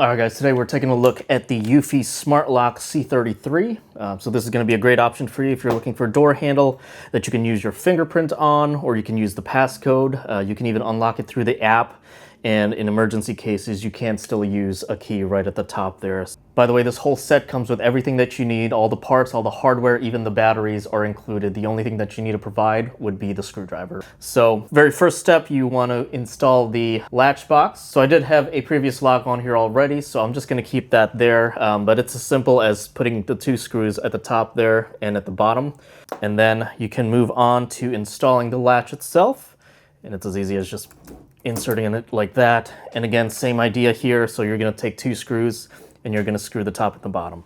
Alright guys, today we're taking a look at the EUFY Smart Lock C33. So this is going to be a great option for you if you're looking for a door handle that you can use your fingerprint on, or you can use the passcode. You can even unlock it through the app, and in emergency cases you can still use a key right at the top there. By the way, this whole set comes with everything that you need. All the parts, all the hardware, even the batteries are included. The only thing that you need to provide would be the screwdriver. So very first step, you want to install the latch box. So I did have a previous lock on here already, so I'm just going to keep that there. But it's as simple as putting the two screws at the top there and at the bottom. And then you can move on to installing the latch itself. And it's as easy as just inserting it like that. And again, same idea here. So you're going to take two screws and you're going to screw the top and the bottom.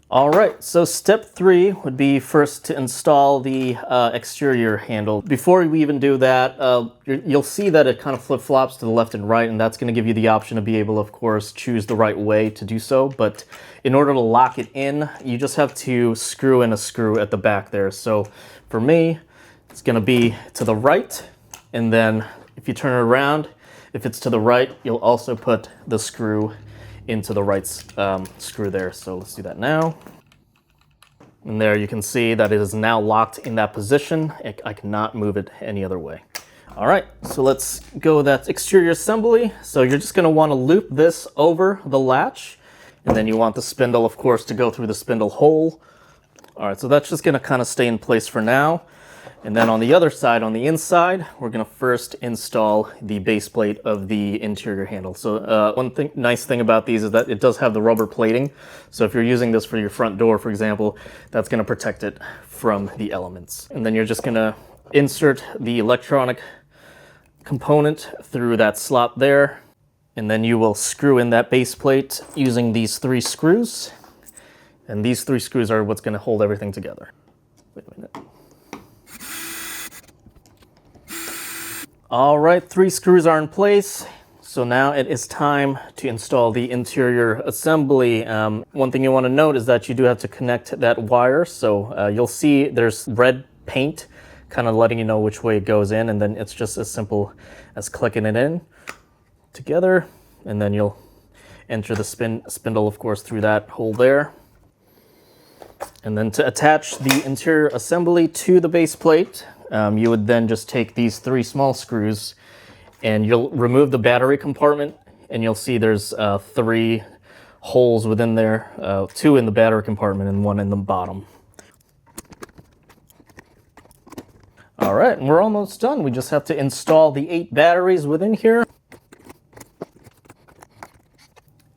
All right, so step 3 would be first to install the exterior handle. Before we even do that, you'll see that it kind of flip-flops to the left and right, and that's going to give you the option to be able, of course, choose the right way to do so. But in order to lock it in, you just have to screw in a screw at the back there. So for me, it's going to be to the right, and then if you turn it around, if it's to the right, you'll also put the screw into the right screw there. So let's do that now. And there you can see that it is now locked in that position. I cannot move it any other way. All right, so let's go with that exterior assembly. So you're just gonna wanna loop this over the latch, and then you want the spindle, of course, to go through the spindle hole. All right, so that's just gonna kind of stay in place for now. And then on the other side, on the inside, we're going to first install the base plate of the interior handle. So nice thing about these is that it does have the rubber plating. So if you're using this for your front door, for example, that's going to protect it from the elements. And then you're just going to insert the electronic component through that slot there. And then you will screw in that base plate using these 3 screws. And these 3 screws are what's going to hold everything together. Wait a minute. All right, 3 screws are in place. So now it is time to install the interior assembly. One thing you want to note is that you do have to connect that wire. So you'll see there's red paint kind of letting you know which way it goes in. And then it's just as simple as clicking it in together. And then you'll enter the spindle, of course, through that hole there. And then to attach the interior assembly to the base plate, you would then just take these 3 small screws and you'll remove the battery compartment, and you'll see there's 3 holes within there, 2 in the battery compartment and 1 in the bottom. All right, and we're almost done. We just have to install the 8 batteries within here.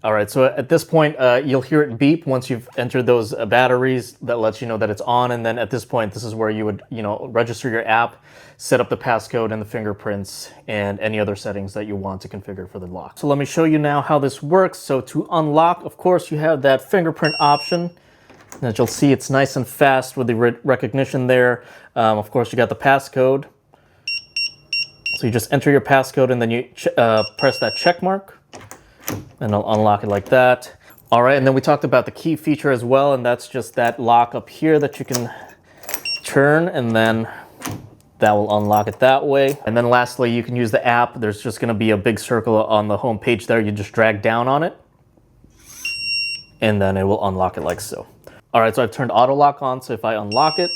All right, so at this point, you'll hear it beep once you've entered those batteries. That lets you know that it's on. And then at this point, this is where you would, register your app, set up the passcode and the fingerprints, and any other settings that you want to configure for the lock. So let me show you now how this works. So to unlock, of course, you have that fingerprint option. And as you'll see, it's nice and fast with the recognition there. Of course, you got the passcode. So you just enter your passcode and then you press that check mark. And I'll unlock it like that. All right, and then we talked about the key feature as well, and that's just that lock up here that you can turn, and then that will unlock it that way. And then lastly, you can use the app. There's just gonna be a big circle on the home page there. You just drag down on it, and then it will unlock it like so. All right, so I've turned auto lock on, so if I unlock it,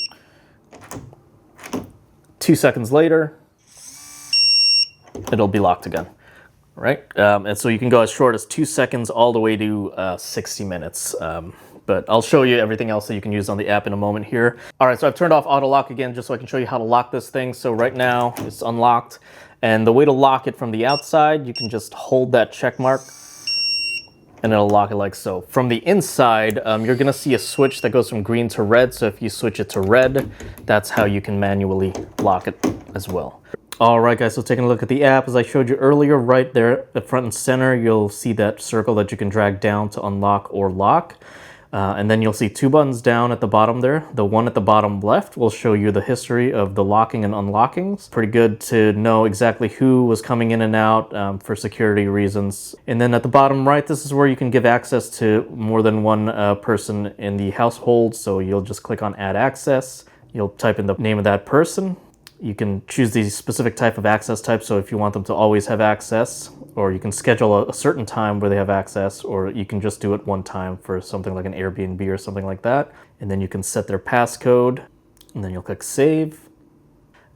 2 seconds later, it'll be locked again. Right, and so you can go as short as 2 seconds all the way to 60 minutes. But I'll show you everything else that you can use on the app in a moment here. All right, so I've turned off auto lock again just so I can show you how to lock this thing. So right now it's unlocked, and the way to lock it from the outside, you can just hold that check mark and it'll lock it like so. From the inside, you're gonna see a switch that goes from green to red. So if you switch it to red, that's how you can manually lock it as well. All right, guys, so taking a look at the app, as I showed you earlier, right there at the front and center, you'll see that circle that you can drag down to unlock or lock. And then you'll see 2 buttons down at the bottom there. The one at the bottom left will show you the history of the locking and unlockings. Pretty good to know exactly who was coming in and out for security reasons. And then at the bottom right, this is where you can give access to more than one person in the household. So you'll just click on Add Access. You'll type in the name of that person. You can choose the specific type of access type, so if you want them to always have access, or you can schedule a certain time where they have access, or you can just do it one time for something like an Airbnb or something like that. And then you can set their passcode, and then you'll click save.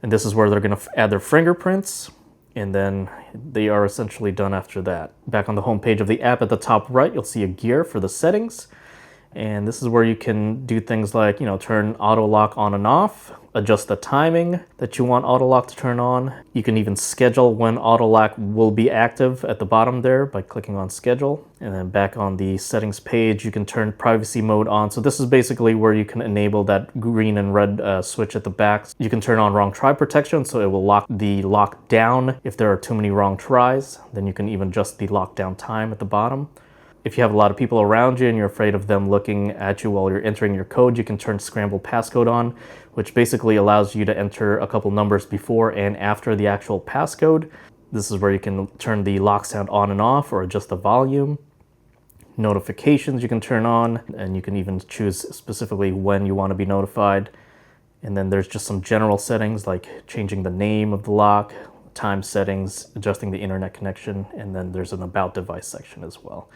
And this is where they're going to add their fingerprints, and then they are essentially done after that. Back on the home page of the app at the top right, you'll see a gear for the settings. And this is where you can do things like, turn auto lock on and off, adjust the timing that you want auto lock to turn on. You can even schedule when auto lock will be active at the bottom there by clicking on schedule. And then back on the settings page, you can turn privacy mode on. So this is basically where you can enable that green and red switch at the back. You can turn on wrong try protection, so it will lock the lock down if there are too many wrong tries. Then you can even adjust the lockdown time at the bottom. If you have a lot of people around you and you're afraid of them looking at you while you're entering your code, you can turn scramble passcode on, which basically allows you to enter a couple numbers before and after the actual passcode. This is where you can turn the lock sound on and off or adjust the volume. Notifications you can turn on, and you can even choose specifically when you want to be notified. And then there's just some general settings like changing the name of the lock, time settings, adjusting the internet connection, and then there's an about device section as well.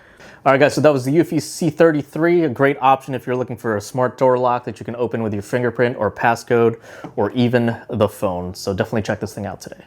All right, guys, so that was the EUFY C33, a great option if you're looking for a smart door lock that you can open with your fingerprint or passcode or even the phone. So definitely check this thing out today.